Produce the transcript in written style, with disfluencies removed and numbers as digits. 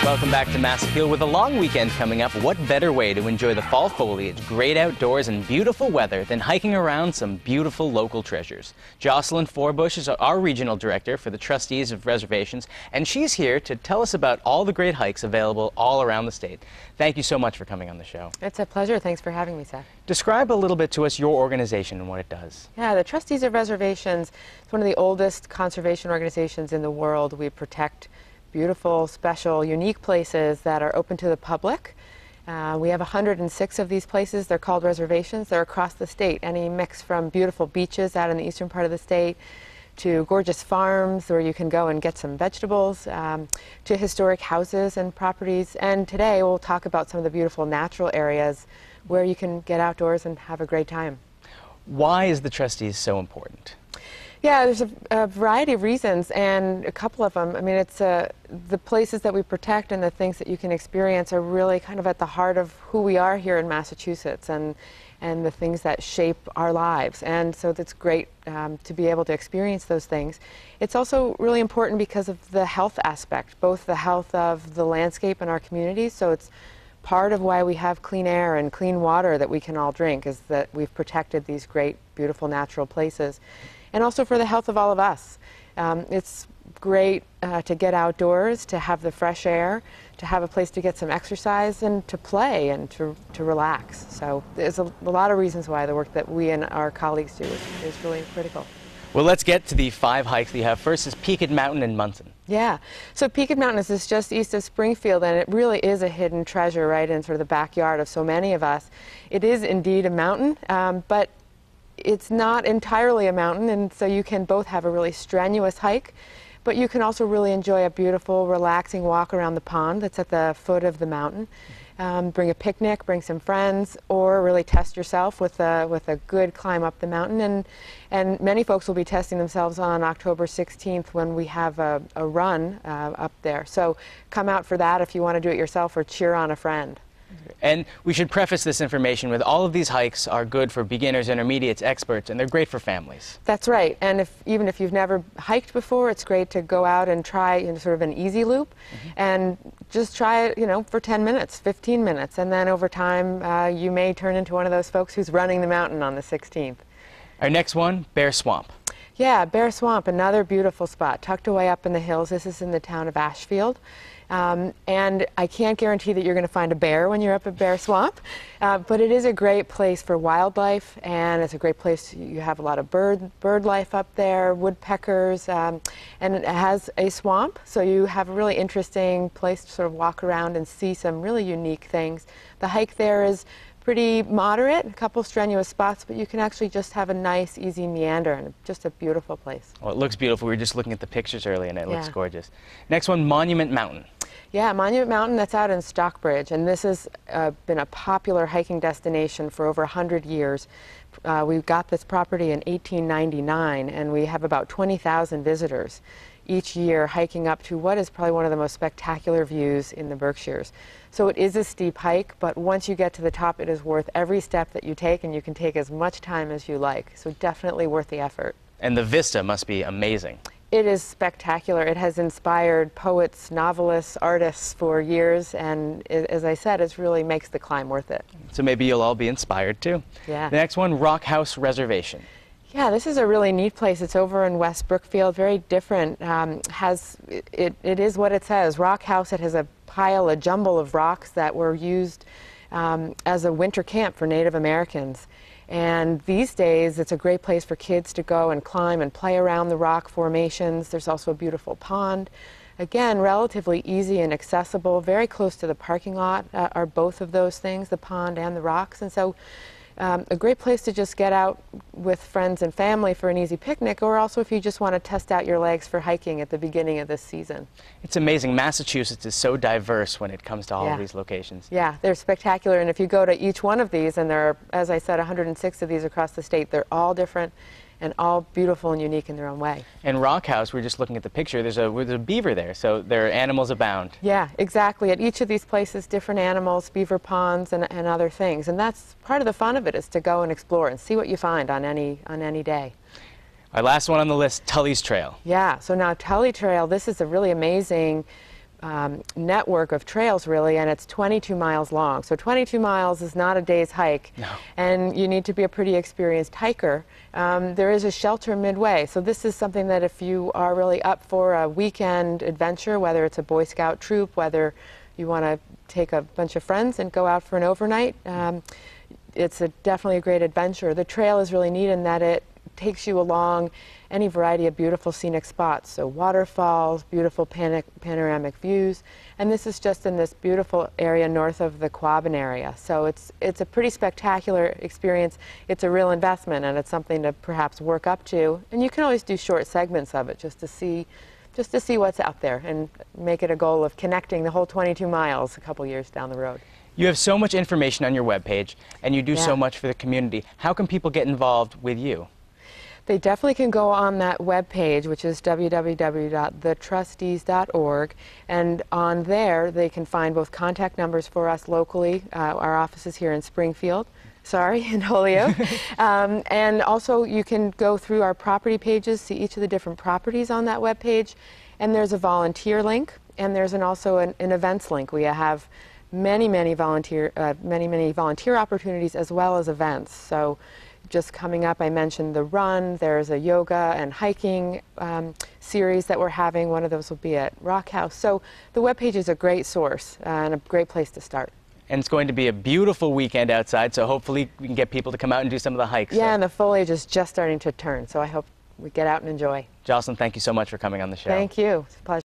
Welcome back to MassAPPEAL. With a long weekend coming up, what better way to enjoy the fall foliage, great outdoors, and beautiful weather than hiking around some beautiful local treasures? Jocelyn Forbush is our regional director for the Trustees of Reservations, and she's here to tell us about all the great hikes available all around the state. Thank you so much for coming on the show. It's a pleasure. Thanks for having me, Seth. Describe a little bit to us your organization and what it does. Yeah, the Trustees of Reservations is one of the oldest conservation organizations in the world. We protect beautiful, special, unique places that are open to the public. We have 106 of these places. They're called reservations. They're across the state. Any mix from beautiful beaches out in the eastern part of the state to gorgeous farms where you can go and get some vegetables, to historic houses and properties. And today we'll talk about some of the beautiful natural areas where you can get outdoors and have a great time. Why is the Trustees so important? Yeah, there's a variety of reasons, and a couple of them. I mean, it's the places that we protect and the things that you can experience are really kind of at the heart of who we are here in Massachusetts and the things that shape our lives. And so it's great to be able to experience those things. It's also really important because of the health aspect, both the health of the landscape in our communities. So it's part of why we have clean air and clean water that we can all drink, is that we've protected these great, beautiful natural places. And also for the health of all of us. It's great to get outdoors, to have the fresh air, to have a place to get some exercise and to play and to relax. So there's a lot of reasons why the work that we and our colleagues do is really critical. Well, let's get to the 5 hikes that you have. First is Peaked Mountain in MONSON. Yeah, so Peaked Mountain is just east of Springfield, and it really is a hidden treasure right in sort of the backyard of so many of us. It is indeed a mountain, but it's not entirely a mountain, and so you can both have a really strenuous hike, but you can also really enjoy a beautiful, relaxing walk around the pond that's at the foot of the mountain. Bring a picnic, bring some friends, or really test yourself with a good climb up the mountain. And many folks will be testing themselves on October 16th when we have a run up there. So come out for that if you want to do it yourself or cheer on a friend. And we should preface this information with all of these hikes are good for beginners, intermediates, experts, and they're great for families. That's right. And even if you've never hiked before, it's great to go out and try sort of an easy loop and just try it, for 10 minutes, 15 minutes. And then over time, you may turn into one of those folks who's running the mountain on the 16th. Our next one, Bear Swamp. Yeah, Bear Swamp, another beautiful spot, tucked away up in the hills. This is in the town of ASHFIELD. And I can't guarantee that you're going to find a bear when you're up at Bear Swamp, but it is a great place for wildlife, and it's a great place. You have a lot of bird life up there, woodpeckers, and it has a swamp, so you have a really interesting place to sort of walk around and see some really unique things. The hike there is pretty moderate, a couple strenuous spots, but you can actually just have a nice, easy meander, and just a beautiful place. Well, it looks beautiful. We were just looking at the pictures earlier, and it looks gorgeous. Next one, Monument Mountain. Yeah, Monument Mountain, that's out in Stockbridge, and this has been a popular hiking destination for over 100 years. We got this property in 1899, and we have about 20,000 visitors each year hiking up to what is probably one of the most spectacular views in the Berkshires. So it is a steep hike, but once you get to the top, it is worth every step that you take, and you can take as much time as you like. So definitely worth the effort. And the vista must be amazing. It is spectacular. It has inspired poets, novelists, artists for years, and as I said, it really makes the climb worth it. So maybe you'll all be inspired too. Yeah. The next one, Rock House Reservation. Yeah, this is a really neat place. It's over in West Brookfield, very different. It is what it says, Rock House. It has a jumble of rocks that were used as a winter camp for Native Americans. And these days, it's a great place for kids to go and climb and play around the rock formations. There's also a beautiful pond. Again, relatively easy and accessible, very close to the parking lot are both of those things, the pond and the rocks. And so a great place to just get out with friends and family for an easy picnic, or also if you just want to test out your legs for hiking at the beginning of this season. It's amazing. Massachusetts is so diverse when it comes to all of these locations. Yeah, they're spectacular, and if you go to each one of these, and there are, as I said, 106 of these across the state, they're all different and all beautiful and unique in their own way. And Rock House, we're just looking at the picture, there's a beaver there, so there are animals abound. Yeah, exactly. At each of these places, different animals, beaver ponds, and other things. And that's part of the fun of it, is to go and explore and see what you find on any day. Our last one on the list, Tully's Trail. Yeah, so now Tully Trail, this is a really amazing network of trails, really, and it's 22 miles long. So 22 miles is not a day's hike, no. And you need to be a pretty experienced hiker. There is a shelter midway, so this is something that if you are really up for a weekend adventure, whether it's a Boy Scout troop, whether you want to take a bunch of friends and go out for an overnight, it's definitely a great adventure. The trail is really neat in that it takes you along any variety of beautiful scenic spots, so waterfalls, beautiful panoramic views, and this is just in this beautiful area north of the Quabbin area. So it's a pretty spectacular experience. It's a real investment, and it's something to perhaps work up to, and you can always do short segments of it just to see what's out there and make it a goal of connecting the whole 22 miles a couple years down the road. You have so much information on your webpage, and you do so much for the community. How can people get involved with you? They definitely can go on that webpage, which is www.thetrustees.org, and on there they can find both contact numbers for us locally, our office is here in Springfield, in Holyoke, and also you can go through our property pages, see each of the different properties on that webpage, and there's a volunteer link, and there's also an events link. We have many volunteer opportunities as well as events. So just coming up, I mentioned the run. There's a yoga and hiking series that we're having. One of those will be at Rock House. So the webpage is a great source and a great place to start. And it's going to be a beautiful weekend outside, so hopefully we can get people to come out and do some of the hikes. Yeah, and the foliage is just starting to turn, so I hope we get out and enjoy. Jocelyn, thank you so much for coming on the show. Thank you. It's a pleasure.